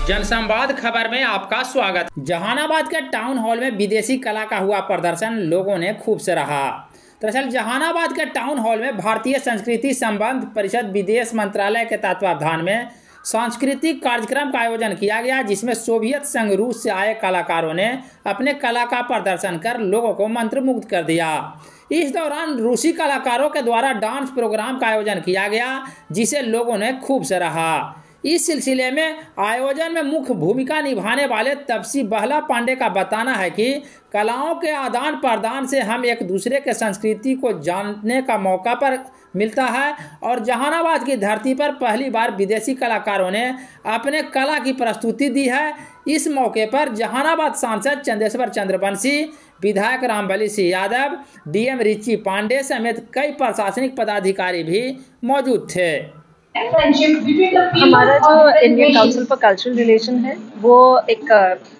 जनसंवाद खबर में आपका स्वागत। जहानाबाद के टाउन हॉल में विदेशी कला का हुआ प्रदर्शन लोगों ने खूब सराहा। दरअसल जहानाबाद के टाउन हॉल में भारतीय संस्कृति संबंध परिषद विदेश मंत्रालय के तत्वावधान में सांस्कृतिक कार्यक्रम का आयोजन किया गया, जिसमें सोवियत संघ रूस से आए कलाकारों ने अपने कला का प्रदर्शन कर लोगों को मंत्रमुग्ध कर दिया। इस दौरान रूसी कलाकारों के द्वारा डांस प्रोग्राम का आयोजन किया गया, जिसे लोगों ने खूब सराहा। इस सिलसिले में आयोजन में मुख्य भूमिका निभाने वाले तपसी बहला पांडे का बताना है कि कलाओं के आदान प्रदान से हम एक दूसरे के संस्कृति को जानने का मौका पर मिलता है और जहानाबाद की धरती पर पहली बार विदेशी कलाकारों ने अपने कला की प्रस्तुति दी है। इस मौके पर जहानाबाद सांसद चंदेश्वर चंद्रवंशी, विधायक रामबली सिंह यादव, डीएम रिची पांडे समेत कई प्रशासनिक पदाधिकारी भी मौजूद थे। हमारा जो Indian council for cultural relation है वो एक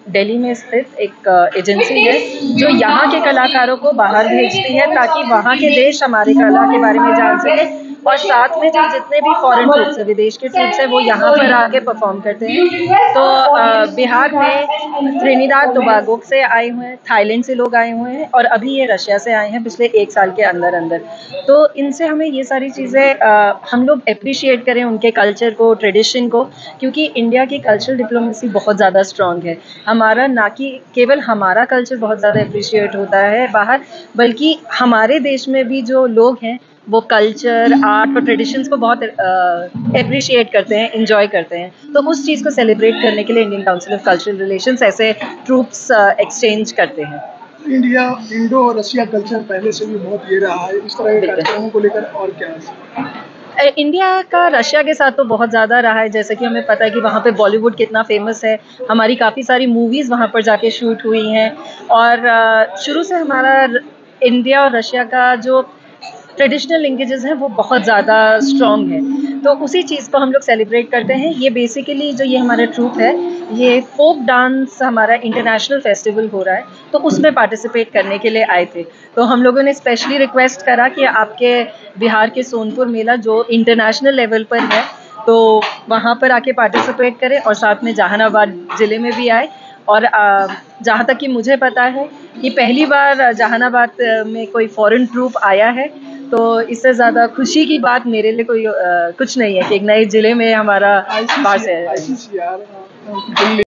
दिल्ली में स्थित एक एजेंसी है जो यहाँ के कलाकारों को बाहर भेजती है ताकि वहाँ के देश हमारी कला के बारे में जान सके, और साथ में जो जितने भी फॉरेन ट्रूप्स है, विदेश के ट्रूप्स है, वो यहाँ पर आके परफॉर्म करते हैं। तो बिहार में त्रिनिदाद टोबैगो से आए हुए हैं, थाईलैंड से लोग आए हुए हैं और अभी ये रशिया से आए हैं पिछले 1 साल के अंदर अंदर। तो इनसे हमें ये सारी चीज़ें हम लोग अप्रिशिएट करें उनके कल्चर को, ट्रेडिशन को, क्योंकि इंडिया की कल्चरल डिप्लोमेसी बहुत ज़्यादा स्ट्रॉन्ग है। हमारा ना कि केवल हमारा कल्चर बहुत ज़्यादा अप्रिशिएट होता है बाहर, बल्कि हमारे देश में भी जो लोग हैं वो कल्चर, आर्ट और ट्रेडिशंस को बहुत अप्रिशिएट करते हैं, एंजॉय करते हैं। तो उस चीज़ को सेलिब्रेट करने के लिए Indian council of cultural relations ऐसे ट्रूप्स एक्सचेंज करते हैं। इंडो और रशिया कल्चर पहले से भी बहुत ये रहा है, इस तरह के कार्यक्रमों को लेकर और क्या? इंडिया का रशिया के साथ तो बहुत ज़्यादा रहा है, जैसे कि हमें पता है कि वहाँ पे बॉलीवुड कितना फेमस है, हमारी काफ़ी सारी मूवीज़ वहाँ पर जाके शूट हुई हैं और शुरू से हमारा इंडिया और रशिया का जो ट्रेडिशनल लिंकेजेस हैं वो बहुत ज़्यादा स्ट्रॉन्ग है। तो उसी चीज़ को हम लोग सेलिब्रेट करते हैं। ये बेसिकली जो ये हमारा ट्रूप है, ये फोक डांस हमारा इंटरनेशनल फेस्टिवल हो रहा है, तो उसमें पार्टिसिपेट करने के लिए आए थे। तो हम लोगों ने स्पेशली रिक्वेस्ट करा कि आपके बिहार के सोनपुर मेला जो इंटरनेशनल लेवल पर है, तो वहाँ पर आके पार्टिसिपेट करें और साथ में जहानाबाद ज़िले में भी आए। और जहाँ तक कि मुझे पता है कि पहली बार जहानाबाद में कोई फॉरेन ट्रूप आया है, तो इससे ज़्यादा खुशी की बात मेरे लिए कोई कुछ नहीं है कि एक नए ज़िले में हमारा पास है।